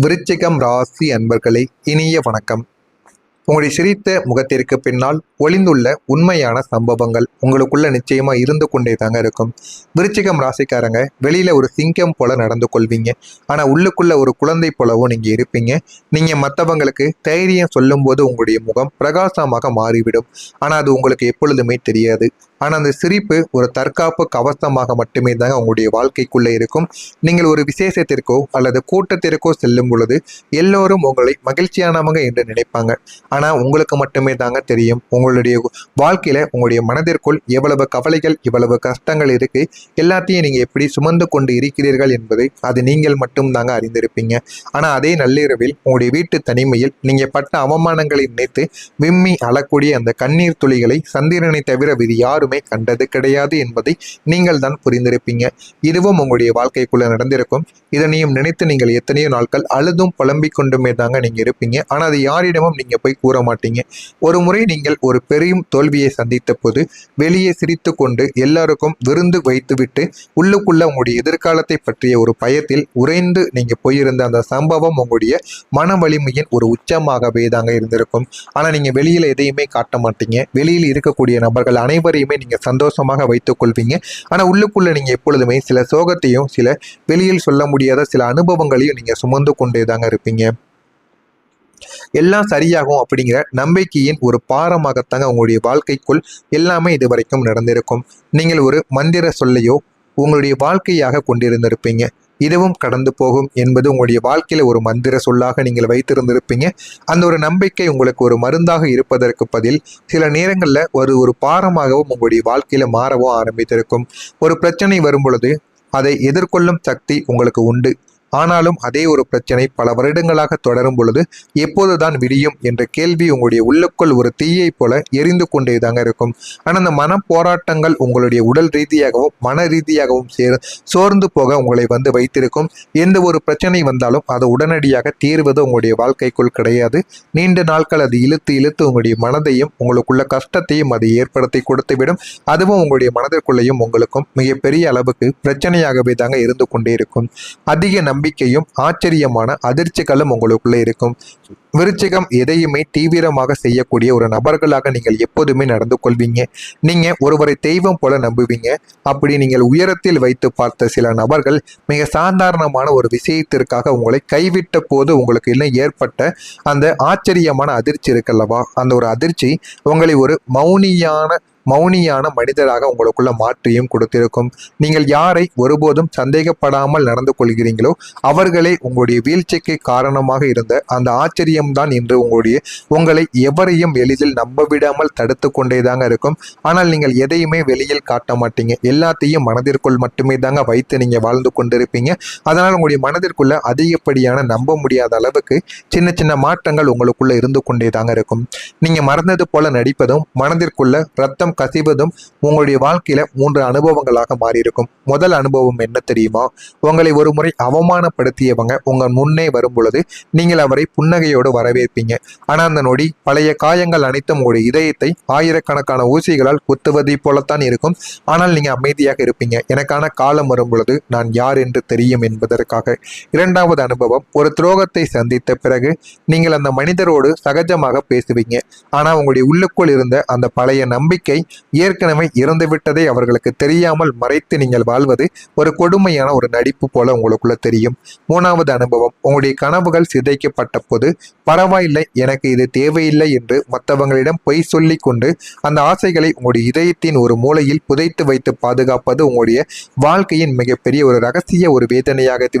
விருச்சிகம் ராசி அன்பர்களே, இனிய வணக்கம். உங்களுடைய சிரித்த முகத்திற்கு பின்னால் ஒளிந்துள்ள உண்மையான சம்பவங்கள் உங்களுக்குள்ள நிச்சயமா இருந்து கொண்டே தாங்க இருக்கும். விருச்சிகம் ராசிக்காரங்க வெளியில ஒரு சிங்கம் போல நடந்து கொள்வீங்க. ஆனா உள்ளுக்குள்ள ஒரு குழந்தை போலவும் நீங்க இருப்பீங்க. நீங்க மற்றவங்களுக்கு தைரியம் சொல்லும் போது உங்களுடைய முகம் பிரகாசமாக மாறிவிடும். ஆனா அது உங்களுக்கு எப்பொழுதுமே தெரியாது. ஆனா அந்த சிரிப்பு ஒரு தற்காப்பு கவசமாக மட்டுமே தாங்க உங்களுடைய வாழ்க்கைக்குள்ள இருக்கும். நீங்கள் ஒரு விசேஷத்திற்கோ அல்லது கூட்டத்திற்கோ செல்லும் பொழுது எல்லோரும் உங்களை மகிழ்ச்சியானவங்க என்று நினைப்பாங்க. ஆனா உங்களுக்கு மட்டுமே தாங்க தெரியும் உங்களுடைய வாழ்க்கையில உங்களுடைய மனதிற்குள் எவ்வளவு கவலைகள், எவ்வளவு கஷ்டங்கள் இருக்கு, எல்லாத்தையும் நீங்க எப்படி சுமந்து கொண்டு இருக்கிறீர்கள் என்பது அது நீங்கள் மட்டும் தாங்க அறிந்திருப்பீங்க. ஆனா அதே நள்ளிரவில் உங்களுடைய வீட்டு தனிமையில் நீங்க பட்ட அவமானங்களை நினைத்து விம்மி அழக்கூடிய அந்த கண்ணீர் துளிகளை சந்திரனை தவிர வேறு யாருமே கண்டது கிடையாது என்பதை நீங்கள் தான் புரிந்திருப்பீங்க. இதுவும் உங்களுடைய வாழ்க்கைக்குள்ள நடந்திருக்கும். இதனையும் நினைத்து நீங்கள் எத்தனையோ நாட்கள் அழுதும் புலம்பிக் கொண்டுமே தாங்க நீங்க இருப்பீங்க. ஆனா அது யாரிடமும் நீங்க போய் கூற மாட்டீங்க. ஒரு முறை நீங்கள் ஒரு பெரும் தோல்வியை சந்தித்த போது வெளியே சிரித்து கொண்டு எல்லாருக்கும் விருந்து வைத்துவிட்டு உள்ளுக்குள்ள உங்களுடைய எதிர்காலத்தை பற்றிய ஒரு பயத்தில் உறைந்து நீங்க போயிருந்த அந்த சம்பவம் உங்களுடைய மன வலிமையின் ஒரு உச்சமாகவே தாங்க இருந்திருக்கும். ஆனா நீங்க வெளியில எதையுமே காட்ட மாட்டீங்க. வெளியில் இருக்கக்கூடிய நபர்கள் அனைவரையுமே நீங்க சந்தோஷமாக வைத்துக் கொள்வீங்க. ஆனா உள்ளுக்குள்ள நீங்க எப்பொழுதுமே சில சோகத்தையும் சில வெளியில் சொல்ல முடியாத சில அனுபவங்களையும் நீங்க சுமந்து கொண்டே தாங்க இருப்பீங்க. எல்லாம் சரியாகும் அப்படிங்கிற நம்பிக்கையின் ஒரு பாரமாகத்தாங்க உங்களுடைய வாழ்க்கைக்குள் எல்லாமே இது வரைக்கும் நடந்திருக்கும். நீங்கள் ஒரு மந்திர சொல்லையோ உங்களுடைய வாழ்க்கையாக கொண்டிருந்திருப்பீங்க. இதுவும் கடந்து போகும் என்பது உங்களுடைய வாழ்க்கையில ஒரு மந்திர சொல்லாக நீங்கள் வைத்திருந்திருப்பீங்க. அந்த ஒரு நம்பிக்கை உங்களுக்கு ஒரு மருந்தாக இருப்பதற்கு பதில் சில நேரங்கள்ல ஒரு பாரமாகவும் உங்களுடைய வாழ்க்கையில மாறவும் ஆரம்பித்திருக்கும். ஒரு பிரச்சனை வரும் பொழுது அதை எதிர்கொள்ளும் சக்தி உங்களுக்கு உண்டு. ஆனாலும் அதே ஒரு பிரச்சனை பல வருடங்களாக தொடரும் பொழுது எப்போதுதான் விடியும் என்ற கேள்வி உங்களுடைய உள்ளுக்குள் ஒரு தீயை போல எரிந்து கொண்டே தாங்க இருக்கும். ஆனால் அந்த மன போராட்டங்கள் உங்களுடைய உடல் ரீதியாகவும் மன ரீதியாகவும் சோர்ந்து போக உங்களை வந்து வைத்திருக்கும். எந்த ஒரு பிரச்சனை வந்தாலும் அதை உடனடியாக தீர்வது உங்களுடைய வாழ்க்கைக்குள் கிடையாது. நீண்ட நாட்கள் அது இழுத்து இழுத்து உங்களுடைய மனதையும் உங்களுக்குள்ள கஷ்டத்தையும் அது ஏற்படுத்தி கொடுத்துவிடும். அதுவும் உங்களுடைய மனதிற்குள்ளேயும் உங்களுக்கும் மிகப்பெரிய அளவுக்கு பிரச்சனையாகவே தாங்க இருந்து கொண்டே இருக்கும். அதிக நம்பிக்கையும் ஆச்சரியமான அதிர்ச்சிகளும் உங்களுக்குள்ளே இருக்கும். விருச்சிகம் எதையுமே தீவிரமாக செய்யக்கூடிய ஒரு நபர்களாக நீங்கள் எப்போதுமே நடந்து கொள்வீங்க. நீங்க ஒருவரை தெய்வம் போல நம்புவீங்க. அப்படி நீங்கள் உயரத்தில் வைத்து பார்த்த சில நபர்கள் மிக சாதாரணமான ஒரு விஷயத்திற்காக உங்களை கைவிட்ட போது உங்களுக்கு இல்லை ஏற்பட்ட அந்த ஆச்சரியமான அதிர்ச்சி இருக்கல்லவா, அந்த ஒரு அதிர்ச்சி உங்களை ஒரு மௌனியான மனிதராக உங்களுக்குள்ள மாற்றியும் கொடுத்திருக்கும். நீங்கள் யாரை ஒருபோதும் சந்தேகப்படாமல் நடந்து கொள்கிறீங்களோ அவர்களே உங்களுடைய வீழ்ச்சிக்கு காரணமாக இருந்த அந்த ஆச்சரியம்தான் இன்று உங்களை எவரையும் எளிதில் நம்ப விடாமல் தடுத்து கொண்டே தாங்க இருக்கும். ஆனால் நீங்கள் எதையுமே வெளியில் காட்ட மாட்டீங்க. எல்லாத்தையும் மனதிற்குள் மட்டுமே தாங்க வைத்து நீங்க வாழ்ந்து கொண்டிருப்பீங்க. அதனால் உங்களுடைய மனதிற்குள்ள அதிகப்படியான நம்ப முடியாத அளவுக்கு சின்ன சின்ன மாற்றங்கள் உங்களுக்குள்ள இருந்து கொண்டே தாங்க இருக்கும். நீங்க மறந்தது போல நடிப்பதும் மனதிற்குள்ள ரத்தம் கசிவதும் உங்களுடைய வாழ்க்கையில 3 அனுபவங்களாக மாறியிருக்கும். முதல் அனுபவம் என்ன தெரியுமா? உங்களை ஒரு முறை அவமானப்படுத்தியவங்க உங்க முன்னே வரும் பொழுது நீங்கள் அவரை புன்னகையோடு வரவேற்பீங்க. ஆனா அந்த நொடி பழைய காயங்கள் அனைத்தும் உங்களுடைய இதயத்தை ஆயிரக்கணக்கான ஊசிகளால் குத்துவதை போலத்தான் இருக்கும். ஆனால் நீங்க அமைதியாக இருப்பீங்க. எனக்கான காலம் வரும் பொழுது நான் யார் என்று தெரியும் என்பதற்காக. இரண்டாவது அனுபவம், ஒரு துரோகத்தை சந்தித்த பிறகு நீங்கள் அந்த மனிதரோடு சகஜமாக பேசுவீங்க. ஆனா உங்களுடைய உள்ளுக்குள் இருந்த அந்த பழைய நம்பிக்கை ஏற்கனவே இறந்துவிட்டதை அவர்களுக்கு தெரியாமல் மறைத்து நீங்கள் வாழ்வது ஒரு கொடுமையான ஒரு நடிப்பு போல உங்களுக்குள்ள தெரியும். மூணாவது அனுபவம், உங்களுடைய கனவுகள் சிதைக்கப்பட்ட போது பரவாயில்லை, எனக்கு இது தேவையில்லை என்று மற்றவங்களிடம் பொய் சொல்லி கொண்டு அந்த ஆசைகளை உங்களுடைய இதயத்தின் ஒரு மூலையில் புதைத்து வைத்து பாதுகாப்பது உங்களுடைய வாழ்க்கையின் மிகப்பெரிய ஒரு ரகசிய ஒரு வேதனையாக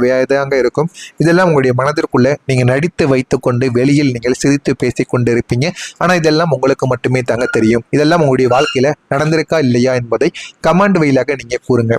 இருக்கும். இதெல்லாம் உங்களுடைய மனதிற்குள்ள நீங்க நடித்து வைத்து கொண்டு வெளியில் நீங்கள் சிரித்து பேசிக் கொண்டிருப்பீங்க. ஆனா இதெல்லாம் உங்களுக்கு மட்டுமே தாங்க தெரியும். இதெல்லாம் உங்களுடைய வாழ்க்கையில நடந்திருக்கா இல்லையா என்பதை கமெண்ட் வழியாக நீங்க கூறுங்க.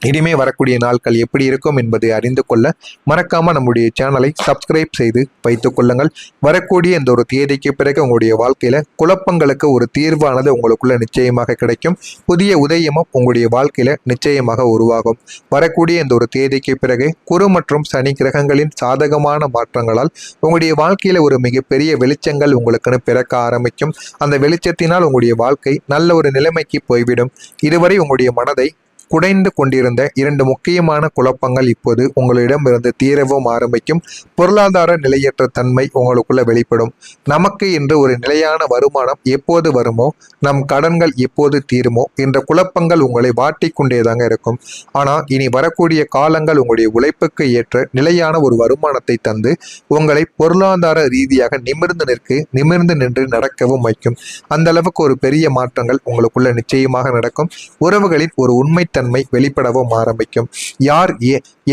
இனிமே வரக்கூடிய நாட்கள் எப்படி இருக்கும் என்பதை அறிந்து கொள்ள மறக்காம நம்முடைய சேனலை சப்ஸ்கிரைப் செய்து வைத்துக் கொள்ளுங்கள். வரக்கூடிய இந்த ஒரு தேதிக்கு பிறகு உங்களுடைய வாழ்க்கையில குழப்பங்களுக்கு ஒரு தீர்வானது உங்களுக்குள்ள நிச்சயமாக கிடைக்கும். புதிய உதயமும் உங்களுடைய வாழ்க்கையில நிச்சயமாக உருவாகும். வரக்கூடிய இந்த ஒரு தேதிக்கு பிறகு குரு மற்றும் சனி கிரகங்களின் சாதகமான மாற்றங்களால் உங்களுடைய வாழ்க்கையில ஒரு மிகப்பெரிய வெளிச்சங்கள் உங்களுக்குன்னு பிறக்க ஆரம்பிக்கும். அந்த வெளிச்சத்தினால் உங்களுடைய வாழ்க்கை நல்ல ஒரு நிலைமைக்கு போய்விடும். இதுவரை உங்களுடைய மனதை குடைந்து கொண்டிருந்த 2 முக்கியமான குழப்பங்கள் இப்போது உங்களிடமிருந்து தீரவும் ஆரம்பிக்கும். பொருளாதார நிலையற்ற தன்மை உங்களுக்குள்ள வெளிப்படும். நமக்கு என்று ஒரு நிலையான வருமானம் எப்போது வருமோ, நம் கடன்கள் எப்போது தீருமோ என்ற குழப்பங்கள் உங்களை வாட்டிக்கொண்டேதாங்க இருக்கும். ஆனா இனி வரக்கூடிய காலங்கள் உங்களுடைய உழைப்புக்கு ஏற்ற நிலையான ஒரு வருமானத்தை தந்து உங்களை பொருளாதார ரீதியாக நிமிர்ந்து நின்று நடக்கவும் வைக்கும். அந்த அளவுக்கு ஒரு பெரிய மாற்றங்கள் உங்களுக்குள்ள நிச்சயமாக நடக்கும். உறவுகளின் ஒரு உண்மைத்தன்மை வெளிப்படவும் ஆரம்பிக்கும். யார்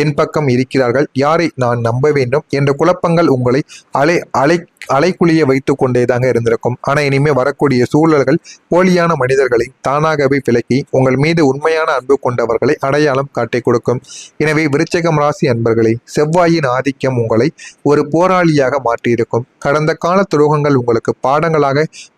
என் பக்கம் இருக்கிறார்கள், யாரை நான் நம்ப வேண்டும் என்ற குழப்பங்கள் உங்களை அலை அலை அலைக்குழிய வைத்துக் கொண்டேதாங்க இருந்திருக்கும். ஆனா இனிமே வரக்கூடிய சூழல்கள் போலியான மனிதர்களை தானாகவே விலக்கி உங்கள் மீது உண்மையான அன்பு கொண்டவர்களை அடையாளம் காட்டி கொடுக்கும். எனவே விருச்சிகம் ராசி அன்பர்களே, செவ்வாயின் ஆதிக்கம் உங்களை ஒரு போராளியாக மாற்றியிருக்கும். கடந்த கால துரோகங்கள் உங்களுக்கு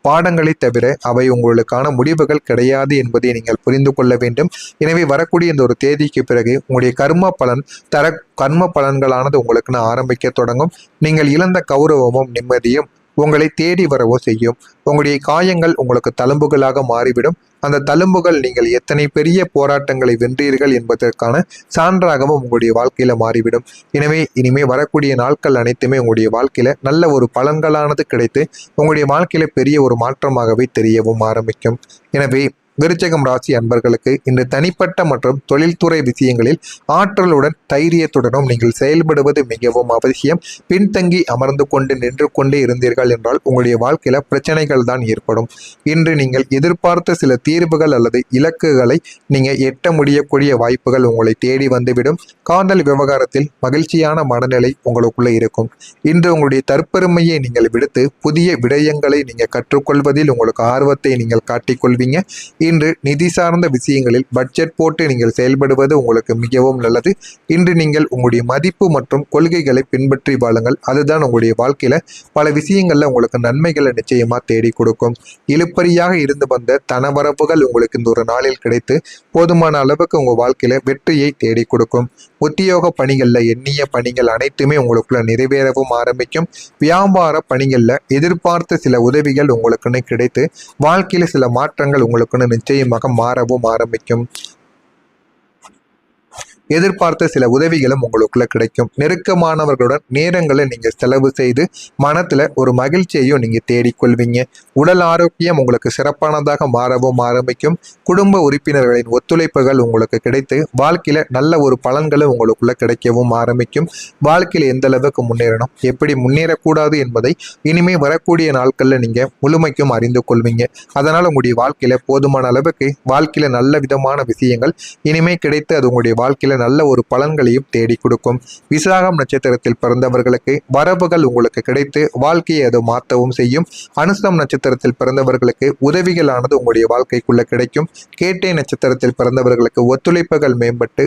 பாடங்களை தவிர அவை உங்களுக்கான முடிவுகள் கிடையாது என்பதை நீங்கள் புரிந்து கொள்ள வேண்டும். எனவே வரக்கூடிய இந்த ஒரு தேதிக்கு பிறகு உங்களுடைய கர்ம பலன்களானது உங்களுக்குன்னு ஆரம்பிக்க தொடங்கும். நீங்கள் இழந்த கௌரவமும் நிம்மதியும் உங்களை தேடி வரவோ செய்யும். உங்களுடைய காயங்கள் உங்களுக்கு தழும்புகளாக மாறிவிடும். அந்த தழும்புகள் நீங்கள் எத்தனை பெரிய போராட்டங்களை வென்றீர்கள் என்பதற்கான சான்றாகவும் உங்களுடைய வாழ்க்கையில மாறிவிடும். எனவே இனிமே வரக்கூடிய நாட்கள் அனைத்துமே உங்களுடைய வாழ்க்கையில நல்ல ஒரு பலன்களானது கிடைத்து உங்களுடைய வாழ்க்கையில பெரிய ஒரு மாற்றமாகவே தெரியவும் ஆரம்பிக்கும். எனவே விருச்சிகம் ராசி அன்பர்களுக்கு இந்த தனிப்பட்ட மற்றும் தொழில்துறை விஷயங்களில் ஆற்றலுடன் தைரியத்துடனும் நீங்கள் செயல்படுவது மிகவும் அவசியம். பின்தங்கி அமர்ந்து கொண்டு நின்று கொண்டே இருந்தீர்கள் என்றால் உங்களுடைய வாழ்க்கையில பிரச்சனைகள் தான் ஏற்படும். இன்று நீங்கள் எதிர்பார்த்த சில தீர்வுகள் அல்லது இலக்குகளை நீங்க எட்ட முடியக்கூடிய வாய்ப்புகள் உங்களை தேடி வந்துவிடும். காதல் விவகாரத்தில் மகிழ்ச்சியான மனநிலை உங்களுக்குள்ள இருக்கும். இன்று உங்களுடைய தற்பெருமையை நீங்கள் விடுத்து புதிய விடயங்களை நீங்க கற்றுக்கொள்வதில் உங்களுக்கு ஆர்வத்தை நீங்கள் காட்டிக்கொள்வீங்க. இன்று நிதி சார்ந்த விஷயங்களில் பட்ஜெட் போட்டு நீங்கள் செயல்படுவது உங்களுக்கு மிகவும் நல்லது. இன்று நீங்கள் உங்களுடைய மதிப்பு மற்றும் கொள்கைகளை பின்பற்றி வாழுங்கள். அதுதான் உங்களுடைய வாழ்க்கையில பல விஷயங்கள்ல உங்களுக்கு நன்மைகளை நிச்சயமா தேடி கொடுக்கும். இழுப்பறியாக இருந்து வந்த தனவரப்புகள் உங்களுக்கு இந்த ஒரு நாளில் கிடைத்து போதுமான அளவுக்கு உங்க வாழ்க்கையில வெற்றியை தேடி கொடுக்கும். உத்தியோக பணிகள்ல எண்ணிய பணிகள் அனைத்துமே உங்களுக்குள்ள நிறைவேறவும் ஆரம்பிக்கும். வியாபார பணிகள்ல எதிர்பார்த்த சில உதவிகள் உங்களுக்குன்னு கிடைத்து வாழ்க்கையில சில மாற்றங்கள் உங்களுக்குன்னு நிச்சயமாக மாறவும் ஆரம்பிக்கும். எதிர்பார்த்த சில உதவிகளும் உங்களுக்குள்ள கிடைக்கும். நெருக்கமானவர்களுடன் நேரங்களை நீங்க செலவு செய்து மனத்துல ஒரு மகிழ்ச்சியையும் நீங்க தேடிக்கொள்வீங்க. உடல் ஆரோக்கியம் உங்களுக்கு சிறப்பானதாக மாறவும் ஆரம்பிக்கும். குடும்ப உறுப்பினர்களின் ஒத்துழைப்புகள் உங்களுக்கு கிடைத்து வாழ்க்கையில நல்ல ஒரு பலன்களும் உங்களுக்குள்ள கிடைக்கவும் ஆரம்பிக்கும். வாழ்க்கையில எந்த அளவுக்கு முன்னேறணும், எப்படி முன்னேறக்கூடாது என்பதை இனிமே வரக்கூடிய நாட்கள்ல நீங்க முழுமைக்கும் அறிந்து கொள்வீங்க. அதனால உங்களுடைய வாழ்க்கையில போதுமான அளவுக்கு வாழ்க்கையில நல்ல விதமான விஷயங்கள் இனிமே கிடைத்து அது உங்களுடைய வாழ்க்கையில நல்ல ஒரு பலன்களையும் தேடி கொடுக்கும். விசாகம் நட்சத்திரத்தில் பிறந்தவர்களுக்கு வரவுகள் உங்களுக்கு கிடைத்து வாழ்க்கையை அது மாற்றவும் செய்யும். அனுசம் நட்சத்திரத்தில் பிறந்தவர்களுக்கு உதவிகளானது உங்களுடைய வாழ்க்கைக்குள்ள கிடைக்கும். கேட்டை நட்சத்திரத்தில் பிறந்தவர்களுக்கு ஒத்துழைப்புகள் மேம்பட்டு